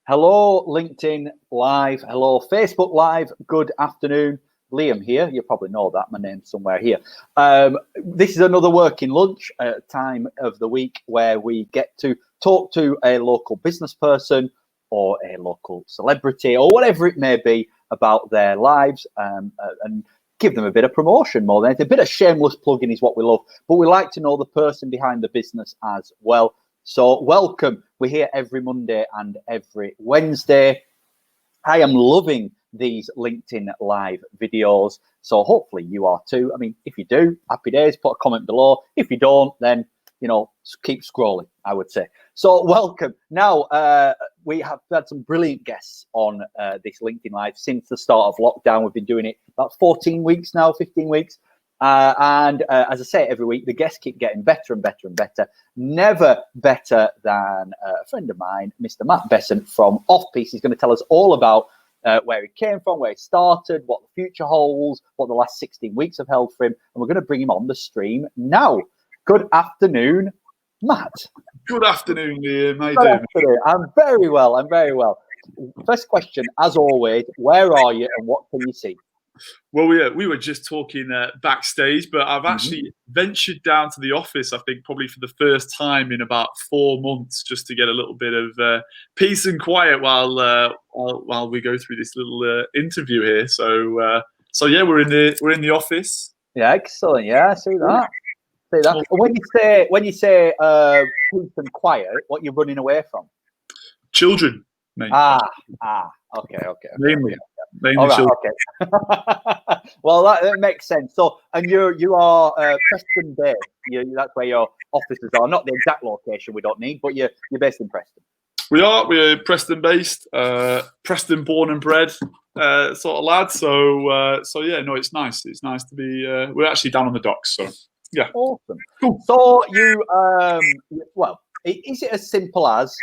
Hello, LinkedIn Live. Hello, Facebook Live. Good afternoon. Liam here. You probably know that. My name's somewhere here. This is another working lunch time of the week where we get to talk to a local business person or a local celebrity or whatever it may be about their lives and give them a bit of promotion more than anything. A bit of shameless plugging is what we love, but we like to know the person behind the business as well. So welcome. We're here every Monday and every Wednesday. I am loving these LinkedIn Live videos. So hopefully you are too. I mean, if you do, happy days, put a comment below. If you don't, then, you know, keep scrolling, I would say. So welcome. Now, we have had some brilliant guests on this LinkedIn Live since the start of lockdown. We've been doing it about 14 weeks now, 15 weeks. And as I say, every week, the guests keep getting better and better and better. Never better than a friend of mine, Mr. Matt Bessent from Offpiece. He's going to tell us all about where he came from, where he started, what the future holds, what the last 16 weeks have held for him. And we're going to bring him on the stream now. Good afternoon, Matt. Good afternoon, Liam. How you Good doing? afternoon. I'm very well. I'm very well. First question, as always, where are you and what can you see? Well, we were just talking backstage, but I've actually ventured down to the office, I think, probably for the first time in about 4 months, just to get a little bit of peace and quiet while we go through this little interview here. So yeah, we're in the office. Yeah, excellent. Yeah, I see that. See that. When you say peace and quiet, what you're running away from? Children, mate. Okay. Mainly All right, children. okay. Well, that makes sense. So, and you are Preston based. That's where your offices are. Not the exact location we don't need, but you're based in Preston. We're Preston based, Preston born and bred sort of lad. So yeah, no, it's nice. It's nice to be. We're actually down on the docks, so yeah. Awesome. Cool. So you well, is it as simple as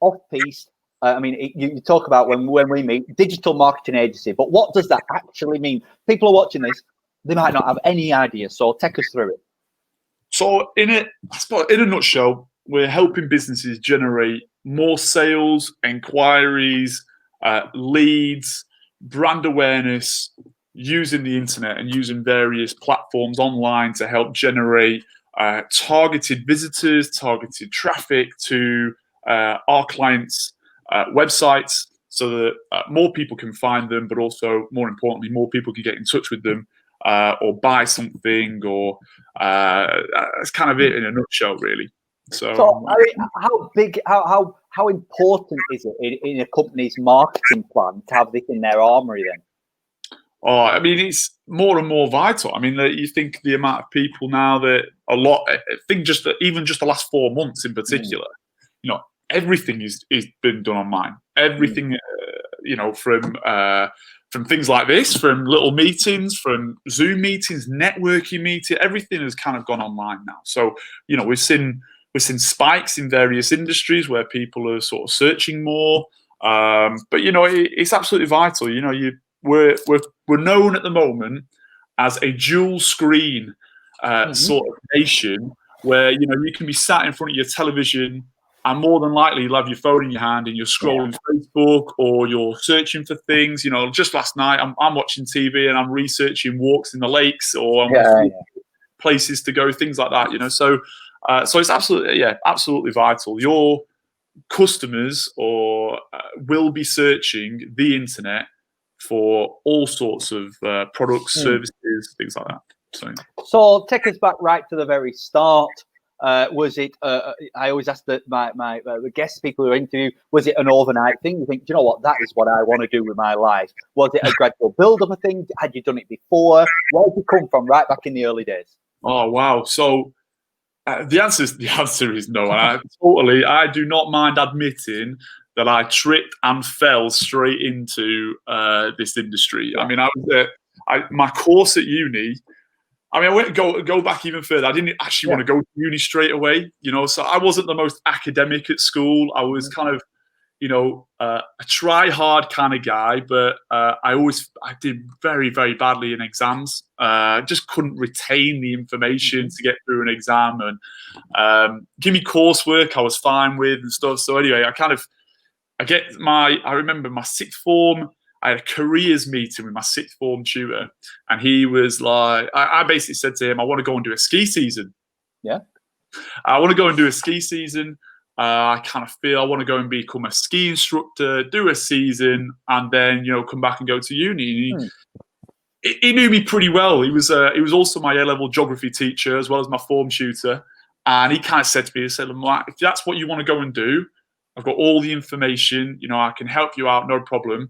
Offpiece? I mean, you talk about when we meet digital marketing agency, but what does that actually mean? People are watching this; they might not have any idea. So take us through it. So in a nutshell, we're helping businesses generate more sales, inquiries, leads, brand awareness using the internet and using various platforms online to help generate targeted visitors, targeted traffic to our clients' websites so that more people can find them, but also, more importantly, more people can get in touch with them or buy something, or that's kind of it in a nutshell, really. So I mean, how important is it in a company's marketing plan to have this in their armory then? Oh, I mean, it's more and more vital. I mean, you think the amount of people now that I think even just the last 4 months in particular, you know, everything is been done online. Everything, you know, from things like this, from little meetings, from Zoom meetings, networking meetings, everything has kind of gone online now. So, you know, we've seen spikes in various industries where people are sort of searching more. But you know, it's absolutely vital. You know, we're known at the moment as a dual screen sort of nation, where, you know, you can be sat in front of your television and more than likely you'll have your phone in your hand and you're scrolling Facebook or you're searching for things. You know, just last night I'm watching TV and I'm researching walks in the lakes or places to go, things like that. You know, so it's absolutely vital. Your customers will be searching the internet for all sorts of products, services, things like that. So take us back right to the very start. Was it? I always ask the guest speaker who interview. Was it an overnight thing? You think, do you know what? That is what I want to do with my life. Was it a gradual build of a thing? Had you done it before? Where did you come from? Right back in the early days. Oh wow! So the answer is no. I do not mind admitting that I tripped and fell straight into this industry. I mean, my course at uni. I mean, I went go back even further. I didn't actually want to go to uni straight away, you know. So I wasn't the most academic at school. I was kind of, you know, a try hard kind of guy, but I did very, very badly in exams. Just couldn't retain the information to get through an exam, and give me coursework I was fine with and stuff. So anyway, I remember my sixth form. I had a careers meeting with my sixth form tutor, and he was like, I basically said to him, I want to go and do a ski season. Yeah. I want to go and do a ski season. I kind of feel I want to go and become a ski instructor, do a season, and then, come back and go to uni. He knew me pretty well. He was also my A-level geography teacher as well as my form tutor. And he kind of said to me, he said, if that's what you want to go and do, I've got all the information, I can help you out, no problem.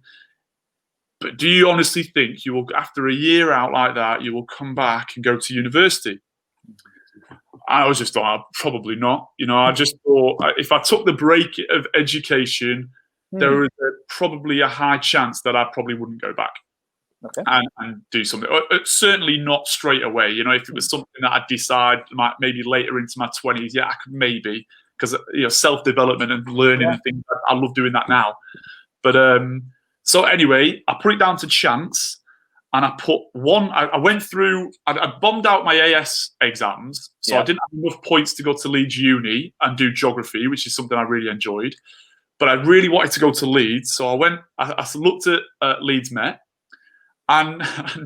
But do you honestly think you will, after a year out like that, you will come back and go to university? I was just like, probably not. I just thought if I took the break of education, there was probably a high chance that I probably wouldn't go back and do something. Certainly not straight away. If it was something that I'd decide maybe later into my 20s, I could maybe, because self-development and learning and things, I love doing that now. But so anyway, I put it down to chance. And I went through, I bombed out my AS exams, so I didn't have enough points to go to Leeds Uni and do geography, which is something I really enjoyed. But I really wanted to go to Leeds, so I looked at Leeds Met, and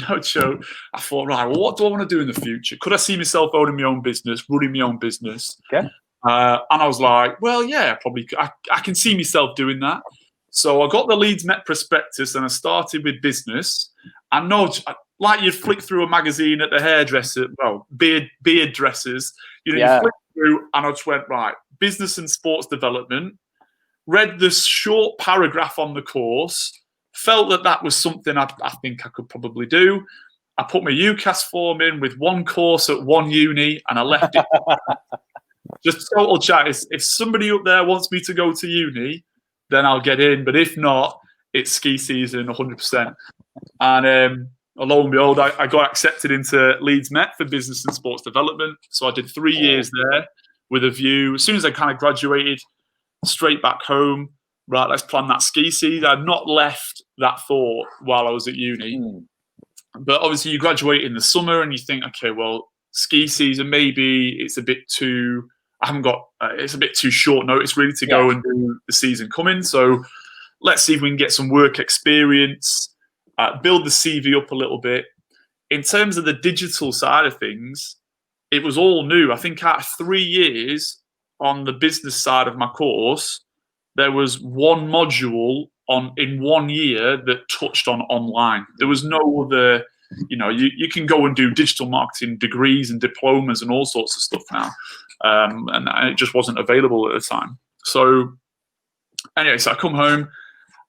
no joke, I thought, right, well, what do I want to do in the future? Could I see myself owning my own business, running my own business? Okay. And I was like, well, yeah, probably, I can see myself doing that. So I got the Leeds Met prospectus and I started with business. I know, like you flick through a magazine at the hairdresser, beard dressers, you flick through, and I just went, right, business and sports development, read the short paragraph on the course, felt that was something I think I could probably do. I put my UCAS form in with one course at one uni, and I left it. Just total chat. If somebody up there wants me to go to uni, then I'll get in. But if not, it's ski season 100%. And lo and behold, I got accepted into Leeds Met for business and sports development. So I did 3 years there with a view. As soon as I kind of graduated, straight back home. Right, let's plan that ski season. I'd not left that thought while I was at uni. But obviously you graduate in the summer and you think, okay, well, ski season, maybe it's a bit too, it's a bit too short notice really to go and do the season coming. So let's see if we can get some work experience, build the CV up a little bit. In terms of the digital side of things, it was all new. I think out of 3 years on the business side of my course, there was one module in 1 year that touched on online. There was no other, you can go and do digital marketing degrees and diplomas and all sorts of stuff now. And it just wasn't available at the time. So anyway, so I come home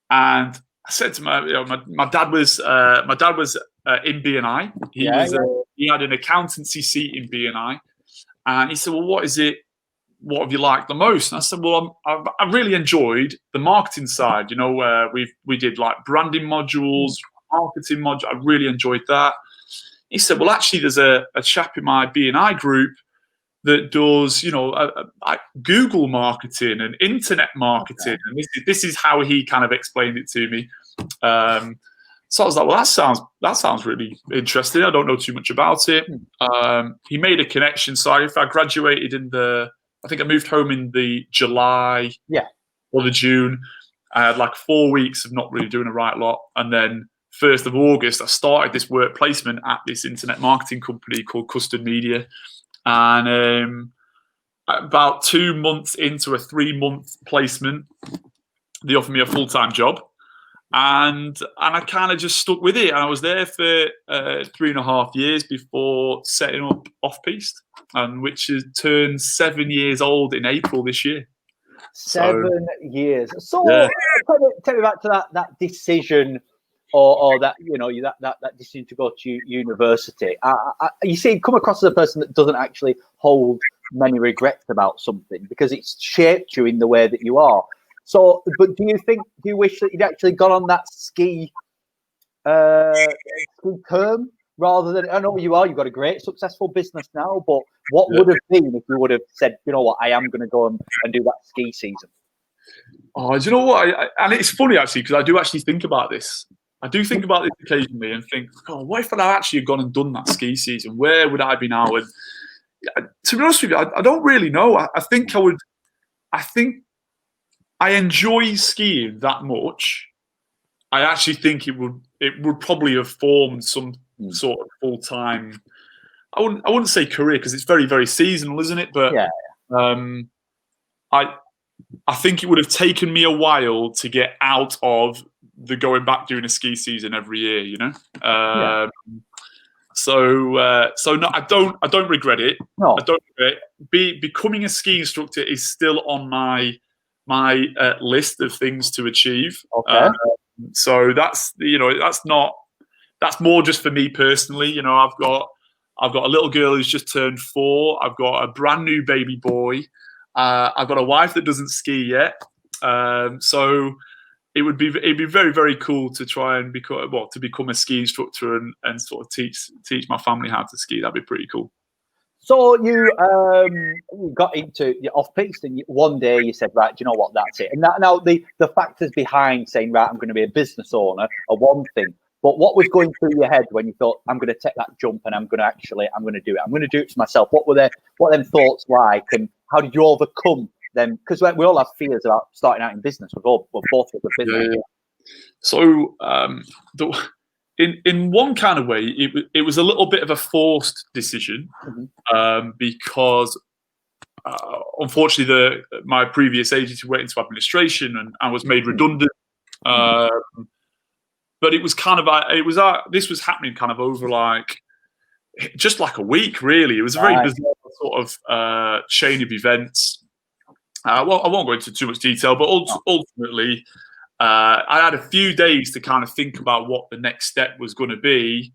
and I said to my dad was in BNI. He had an accountancy seat in BNI, and he said, "Well, what have you liked the most?" And I said, "Well, I really enjoyed the marketing side. Where we did like branding modules, marketing module. I really enjoyed that." He said, "Well, actually, there's a chap in my BNI group that does, like Google marketing and internet marketing." Okay. And this is how he kind of explained it to me. So I was like, well, that sounds really interesting. I don't know too much about it. He made a connection. So if I graduated I think I moved home in the July or the June. I had like 4 weeks of not really doing a right lot. And then 1st of August, I started this work placement at this internet marketing company called Custard Media. And about 2 months into a 3-month placement, they offered me a full-time job. And I kind of just stuck with it. I was there for 3.5 years before setting up Off-Piste, and which has turned 7 years old in April this year. 7 years. So take me back to that decision, or that that decision to go to university. You see, come across as a person that doesn't actually hold many regrets about something because it's shaped you in the way that you are. So, but do you wish that you'd actually got on that ski term rather than, I know you've got a great successful business now, but what would have been if you would have said, you know what, I am going to go and do that ski season? Oh, do you know what? And it's funny actually, because I do actually think about this. I do think about this occasionally and think, oh, what if I actually had gone and done that ski season? Where would I be now? And to be honest with you, I don't really know. I think I enjoy skiing that much. I actually think it would probably have formed some sort of full-time. I wouldn't say career, because it's very, very seasonal, isn't it? But Yeah. I think it would have taken me a while to get out of the going back doing a ski season every year, you know. So no, I don't regret it. No. I don't regret it. Becoming a ski instructor is still on my list of things to achieve. Okay. So that's that's more just for me personally. You know, I've got a little girl who's just turned 4. I've got a brand new baby boy. I've got a wife that doesn't ski yet. So it'd be very, very cool to try and become a ski instructor and sort of teach my family how to ski. That'd be pretty cool. So you got into off-piste, and one day you said, right, do you know what, that's it. And now the factors behind saying, right, I'm going to be a business owner are one thing. But what was going through your head when you thought, I'm going to take that jump and I'm going to do it. I'm going to do it for myself. What were them thoughts like, and how did you overcome them? Because we all have fears about starting out in business. We're both of the business. Yeah. So in one kind of way, it was a little bit of a forced decision, because unfortunately my previous agency went into administration and I was made redundant. But it was kind of this was happening kind of over just like a week, really. It was a very bizarre sort of chain of events. Well, I won't go into too much detail, but ultimately, I had a few days to kind of think about what the next step was going to be.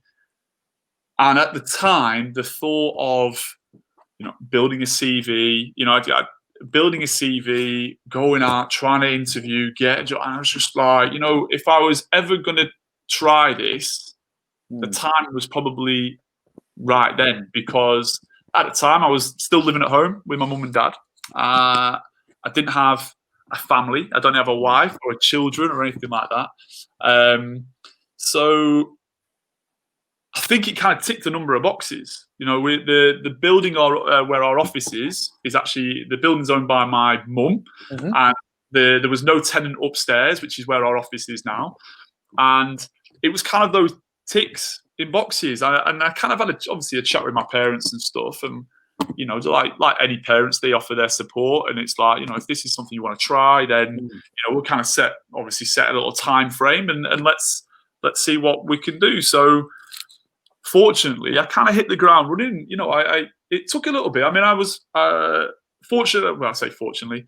And at the time, the thought of, building a CV, building a CV, going out, trying to interview, get a job. And I was just like, if I was ever going to try this, the time was probably right then, because at the time I was still living at home with my mum and dad. I didn't have a family. I don't have a wife or children or anything like that. So I think it kind of ticked a number of boxes. With the building where our office is actually, the building's owned by my mum, and there was no tenant upstairs, which is where our office is now. And it was kind of those ticks in boxes. And I kind of had obviously a chat with my parents and stuff, and like any parents, they offer their support, and it's like, if this is something you want to try, then we'll kind of set a little time frame, and let's see what we can do. So fortunately, I kind of hit the ground running. It took a little bit. I mean, I was fortunate. Well, I say fortunately,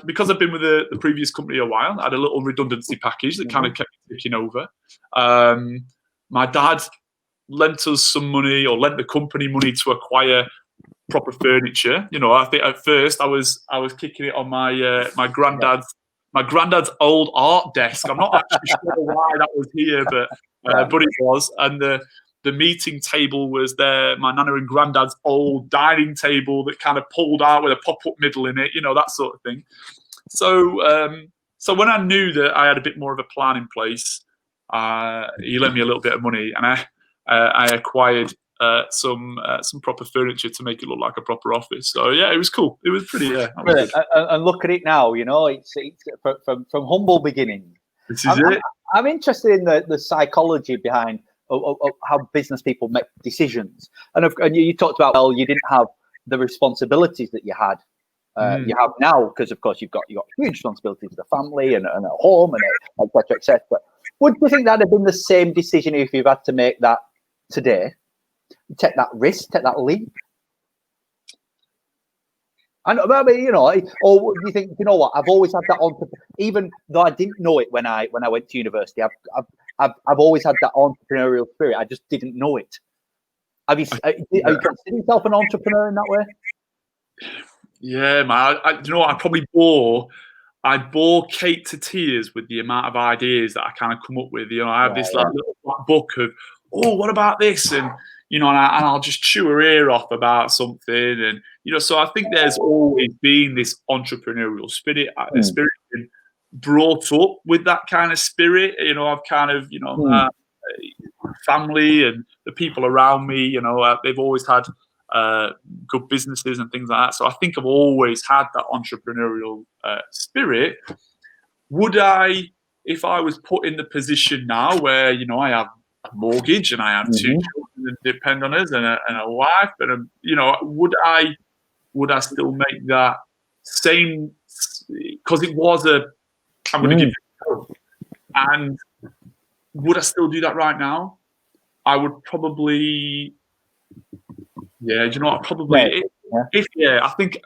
because I've been with the previous company a while, I had a little redundancy package that kind of kept me ticking over. My dad lent us some money, or lent the company money, to acquire proper furniture. I think at first I was kicking it on my granddad's old art desk. I'm not actually sure why that was here, but it was. And the meeting table was there, my nana and granddad's old dining table that kind of pulled out with a pop-up middle in it, that sort of thing. So when I knew that I had a bit more of a plan in place, he lent me a little bit of money, and I acquired some proper furniture to make it look like a proper office. So yeah, it was cool. It was pretty. And look at it now. It's from humble beginnings. This is it. I'm interested in the psychology behind how business people make decisions. And you talked about, well, you didn't have the responsibilities that you had. You have now, because of course you've got huge responsibilities to the family and at home and etc. etc. Would you think that had been the same decision if you've had to make that today? Take that risk, take that leap. I mean, or do you think, you know what? I've always had that even though I didn't know it when I went to university. I've always had that entrepreneurial spirit. I just didn't know it. Are you considering yourself an entrepreneur in that way? Yeah, man. I bore Kate to tears with the amount of ideas that I kind of come up with. I have this little black book of, what about this? And and I'll just chew her ear off about something. And so I think there's always been this entrepreneurial spirit. Spirit been brought up with that kind of spirit. I've kind of family and the people around me. They've always had good businesses and things like that. So I think I've always had that entrepreneurial spirit. Would I, if I was put in the position now where, you know, I have a mortgage and I have two children that depend on us and a wife, and you know, would I still make that same? Because it was I'm going to give it, and would I still do that right now? I would probably, yeah. Do you know what? Probably, I think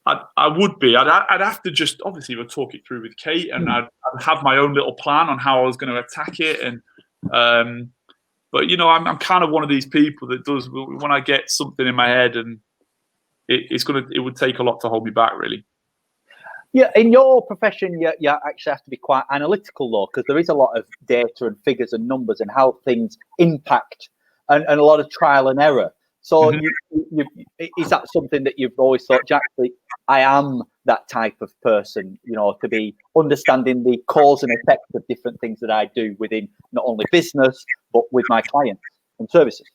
I would be. I'd have to just obviously we'll talk it through with Kate, and I'd have my own little plan on how I was going to attack it, and but you know, I'm kind of one of these people that does when I get something in my head, and it would take a lot to hold me back, really. Yeah, in your profession, you actually have to be quite analytical, though, because there is a lot of data and figures and numbers and how things impact, and a lot of trial and error. So, is that something that you've always thought, Jack? I am that type of person, you know, to be understanding the cause and effect of different things that I do within not only business but with my clients and services.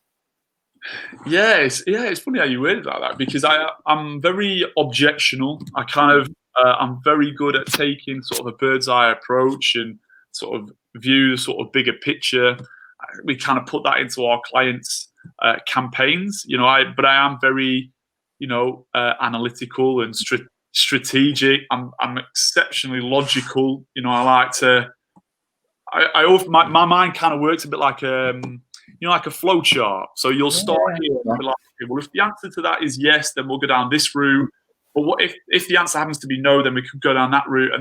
Yeah, it's funny how you worded like that, because I'm very objectional. I kind of I'm very good at taking sort of a bird's eye approach and sort of view the sort of bigger picture. We kind of put that into our clients' campaigns, you know. But I am very, you know, analytical and strategic. I'm exceptionally logical. You know, I like to. My mind kind of works a bit like you know, like a flow chart. So you'll start here and be like, okay, well, if the answer to that is yes, then we'll go down this route. But what if the answer happens to be no, then we could go down that route.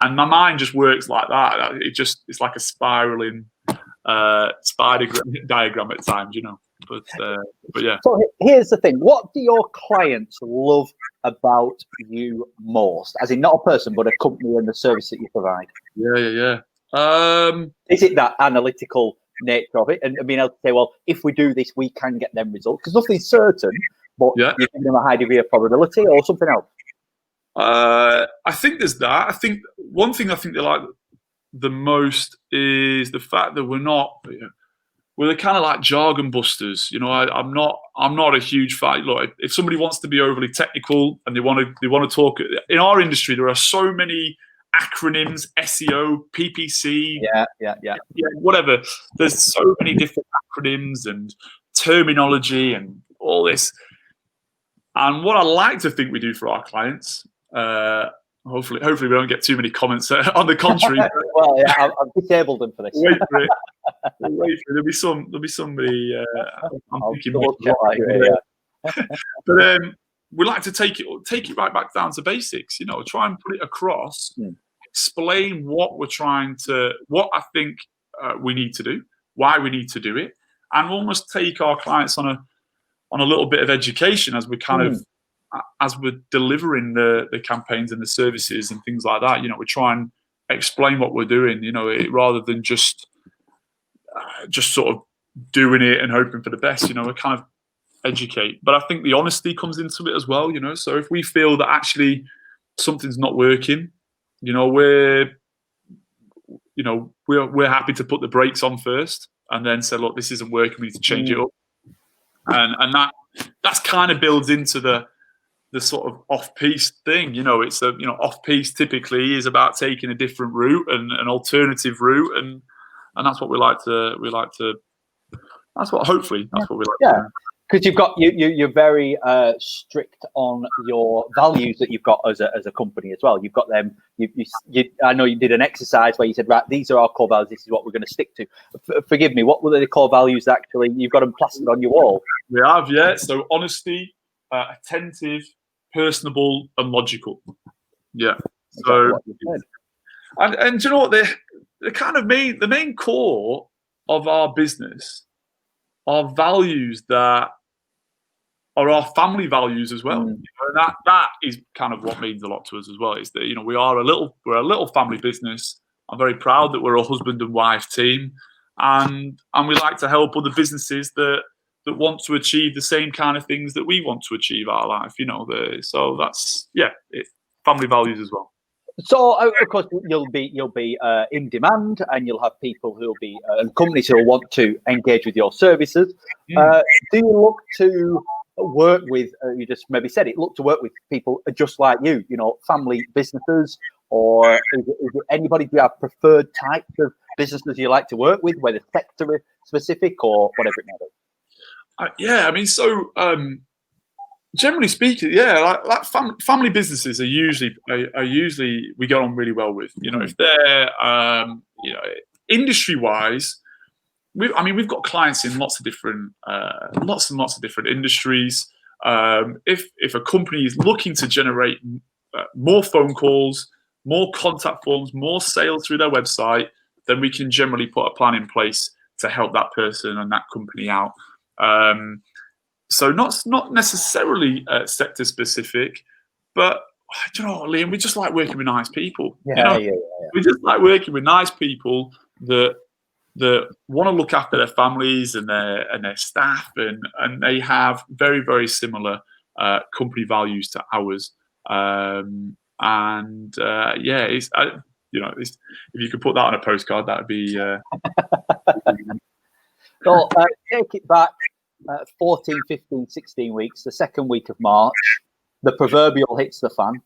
And my mind just works like that. It's like a spiraling spider diagram at times, you know. But yeah. So here's the thing: what do your clients love about you most? As in, not a person, but a company and the service that you provide. Yeah. Is it that analytical nature of it, and being able to say, well, if we do this, we can get them results, because nothing's certain, but you give them a high degree of probability, or something else? I think there's that. I think one thing I think they like the most is the fact that we're kind of like jargon busters. You know, I'm not a huge fan. Look, if somebody wants to be overly technical and they want to talk in our industry, there are so many acronyms, SEO, PPC, whatever. There's so many different acronyms and terminology and all this. And what I like to think we do for our clients, hopefully we don't get too many comments on the contrary. Well, yeah, I've disabled them for this. Wait for it. There'll be somebody. I'm thinking. But we like to take it right back down to basics. You know, try and put it across. Explain what I think we need to do, why we need to do it, and almost take our clients on a little bit of education as we kind of as we're delivering the campaigns and the services and things like that. You know, we try and explain what we're doing. You know, rather than just sort of doing it and hoping for the best. You know, we kind of educate. But I think the honesty comes into it as well. You know, so if we feel that actually something's not working, you know, we're happy to put the brakes on first and then say, look, this isn't working. We need to change it up. And that's kind of builds into the sort of off-piste thing. You know, it's off-piste typically is about taking a different route and an alternative route, and that's what we like to. That's what hopefully that's what we like. Yeah, because you're very strict on your values that you've got as a company as well. You've got them. I know you did an exercise where you said, right, these are our core values. This is what we're going to stick to. Forgive me. What were the core values actually? You've got them plastered on your wall. We have, yeah. So honesty, attentive, personable, and logical. Yeah. So, and do you know what? The kind of the main core of our business are values that are our family values as well. You know, that is kind of what means a lot to us as well. Is that, you know, we're a little family business. I'm very proud that we're a husband and wife team, and we like to help other businesses that want to achieve the same kind of things that we want to achieve our life. You know, so that's family values as well. So of course you'll be in demand, and you'll have people who'll be and companies who'll want to engage with your services. Do you look to work with, you just maybe said it, look to work with people just like you, family businesses, or is it anybody? Do you have preferred types of businesses you like to work with, whether sector specific or whatever it may be? Yeah, I mean, so generally speaking, yeah, like family businesses are usually we get on really well with. If they're industry wise, we've got clients in lots and lots of different industries. If a company is looking to generate more phone calls, more contact forms, more sales through their website, then we can generally put a plan in place to help that person and that company out. So not necessarily sector specific, but Liam, we just like working with nice people. Yeah. We just like working with nice people that want to look after their families and their staff, and they have very, very similar company values to ours. If you could put that on a postcard, that would be. So take it back 14, 15, 16 weeks, the second week of March, the proverbial hits the fan.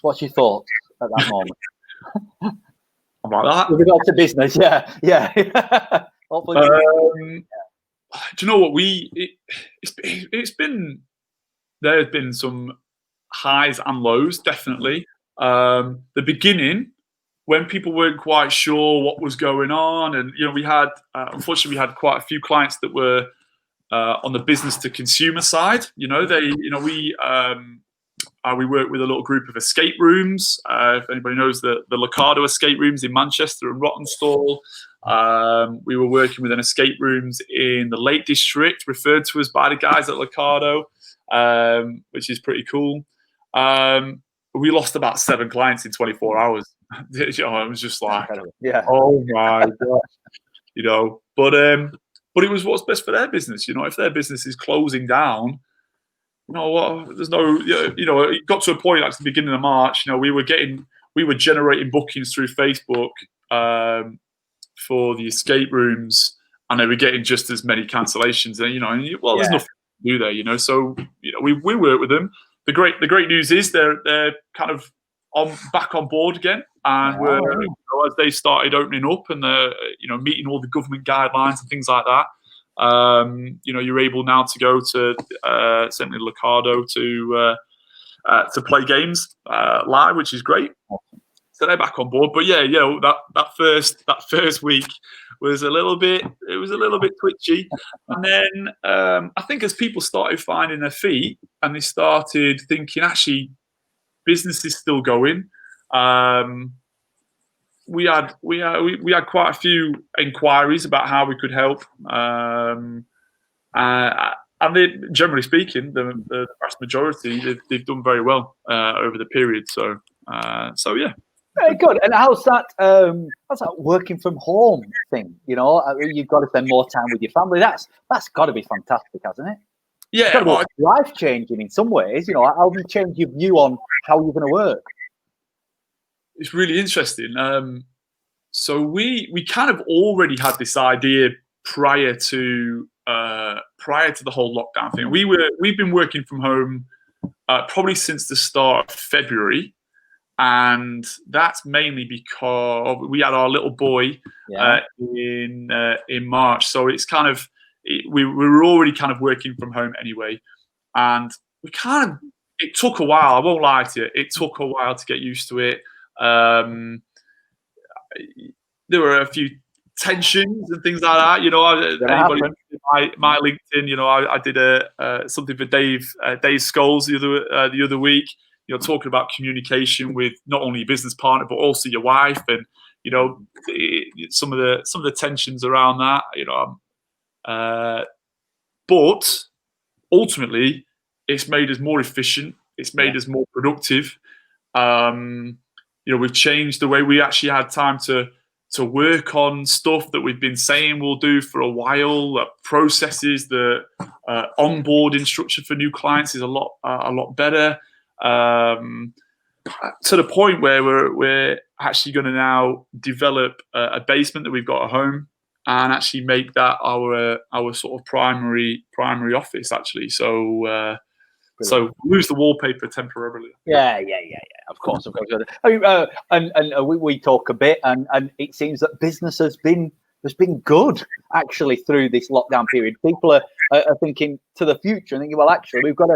What's your thoughts at that moment? About that? With regard to business, yeah. Hopefully. Do you know what it's been? There have been some highs and lows, definitely. The beginning, when people weren't quite sure what was going on, and we had unfortunately we had quite a few clients that were on the business to consumer side. We work with a little group of escape rooms. If anybody knows the Liccardo escape rooms in Manchester and Rawtenstall, we were working with an escape rooms in the Lake District, referred to us by the guys at Liccardo, which is pretty cool. We lost about 7 clients in 24 hours. It was just like, oh my gosh, but it was what's best for their business. If their business is closing down, there's no, it got to a point like at the beginning of March, we were generating bookings through Facebook for the escape rooms, and they were getting just as many cancellations. And there's nothing to do there, So we work with them. The great news is they're kind of back on board again, and we're as they started opening up and meeting all the government guidelines and things like that. You're able now to go to certainly Liccardo to play games live, which is great. So they're back on board. But that first week was a little bit twitchy, and then I think as people started finding their feet and they started thinking, actually, business is still going. We had quite a few inquiries about how we could help, and generally speaking, the vast majority they've done very well over the period. So yeah. Very good. And how's that working from home thing? You've got to spend more time with your family. That's got to be fantastic, hasn't it? Yeah, it's got to be life changing in some ways. How do you change your view on how you're going to work? It's really interesting. So we kind of already had this idea prior to the whole lockdown thing. We've been working from home probably since the start of February. And that's mainly because we had our little boy in March. So it's kind of we were already kind of working from home anyway, and it took a while. I won't lie to you, it took a while to get used to it. There were a few tensions and things like that. Anybody my LinkedIn, I did something for Dave Scholes the other week. Talking about communication with not only your business partner but also your wife, and some of the tensions around that. But ultimately, it's made us more efficient. It's made us more productive. We've changed the way we actually had time to work on stuff that we've been saying we'll do for a while. Processes, the onboarding structure for new clients is a lot better. To the point where we're actually going to now develop a basement that we've got at home and actually make that our sort of primary office actually. So so lose the wallpaper temporarily. Yeah. Of course. I mean, and we talk a bit, and it seems that business has been good actually through this lockdown period. People are thinking to the future and thinking, well, actually, we've got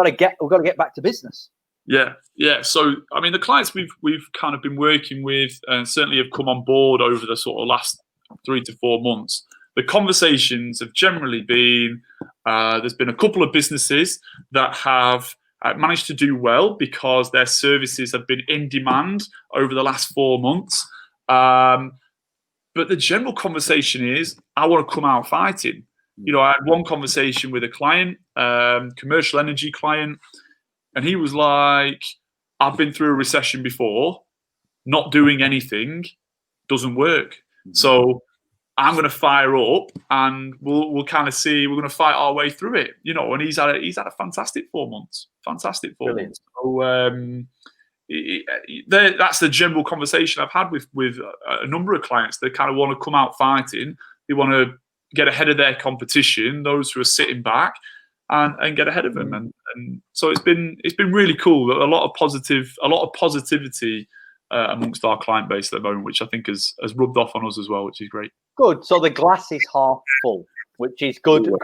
to get back to business. Yeah. So I mean, the clients we've kind of been working with, and certainly have come on board over the sort of last 3 to 4 months. The conversations have generally been, there's been a couple of businesses that have managed to do well because their services have been in demand over the last 4 months. But the general conversation is, I want to come out fighting. I had one conversation with a client, commercial energy client, and he was like, I've been through a recession before. Not doing anything doesn't work. So I'm going to fire up, and we'll kind of see. We're going to fight our way through it, And he's had a fantastic 4 months. Fantastic 4 months. So that's the general conversation I've had with a number of clients. They kind of want to come out fighting. They want to get ahead of their competition, those who are sitting back, and get ahead of them. And so it's been really cool. A lot of positivity amongst our client base at the moment, which I think has rubbed off on us as well, which is great. Good. So the glass is half full, which is good to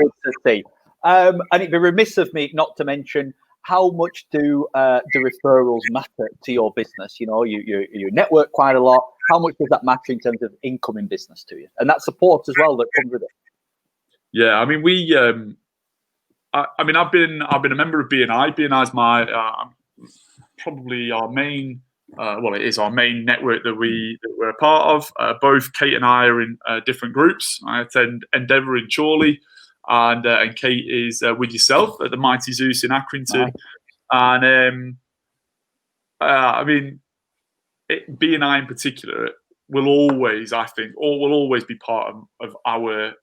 see. And it'd be remiss of me not to mention, how much do referrals matter to your business? You network quite a lot. How much does that matter in terms of incoming business to you, and that support as well that comes with it? Yeah, I mean, I've been a member of BNI. BNI is my probably our main. It is our main network that we're a part of. Both Kate and I are in different groups. I attend Endeavour in Chorley, and Kate is with yourself at the Mighty Zeus in Accrington. Nice. And I mean, BNI in particular will always be part of our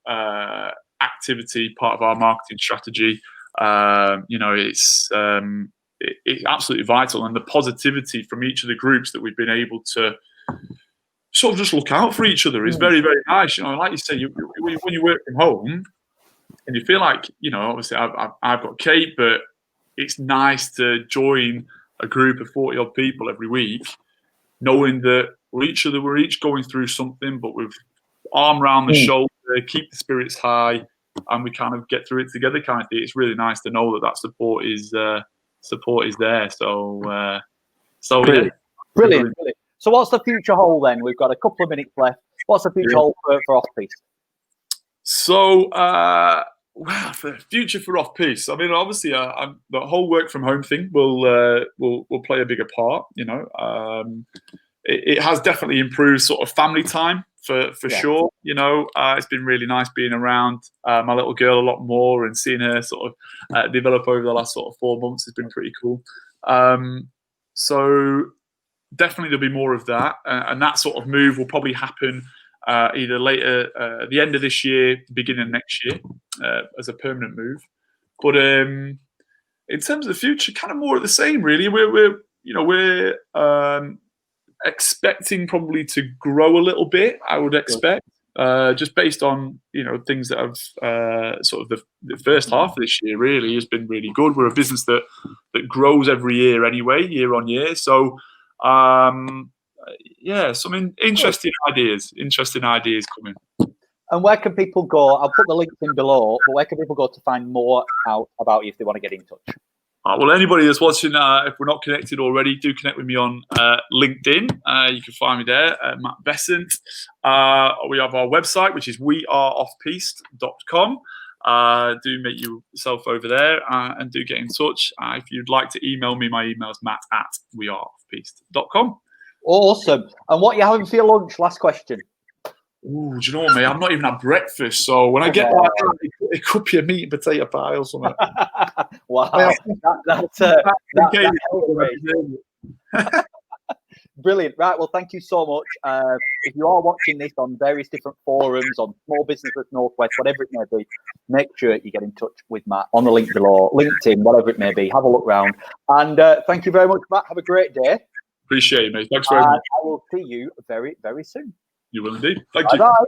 activity, part of our marketing strategy. It's absolutely vital, and the positivity from each of the groups that we've been able to sort of just look out for each other is very, very nice. Like you say, when you work from home and you feel like, obviously I've got Kate, but it's nice to join a group of 40 odd people every week, knowing that we're each going through something, but with arm around the shoulder, keep the spirits high, and we kind of get through it together kind of thing. It's really nice to know that support is there. So brilliant. Yeah. Brilliant. So what's the future hold then? We've got a couple of minutes left. What's the future hold for Off-Piste? So for future for Off-Piste, I mean, obviously the whole work from home thing will play a bigger part. It has definitely improved sort of family time for sure. It's been really nice being around my little girl a lot more, and seeing her sort of develop over the last sort of 4 months has been pretty cool. So definitely there'll be more of that, and that sort of move will probably happen either later, the end of this year, beginning of next year, as a permanent move. But in terms of the future, kind of more of the same, really. We're expecting probably to grow a little bit. I would expect, just based on things that have sort of the first half of this year really has been really good. We're a business that grows every year anyway, year on year. So some interesting ideas coming. And where can people go? I'll put the links in below, but where can people go to find more out about you if they want to get in touch? Well, anybody that's watching, if we're not connected already, do connect with me on LinkedIn. You can find me there, Matt Bessent. We have our website, which is weareoffpiste.com. Do make yourself over there and do get in touch. If you'd like to email me, my email is matt@weareoffpiste.com. Awesome. And what are you having for your lunch? Last question. Ooh, do you know what, mate? I've not even had breakfast, so when I get back, it could be a meat and potato pie or something. Wow, that's brilliant. Right, well, thank you so much. If you are watching this on various different forums, on Small Business Northwest, whatever it may be, make sure you get in touch with Matt on the link below, LinkedIn, whatever it may be. Have a look round. And thank you very much, Matt. Have a great day. Appreciate it, mate. Thanks very much. I will see you very, very soon. You will indeed. Thank you. Bye-bye.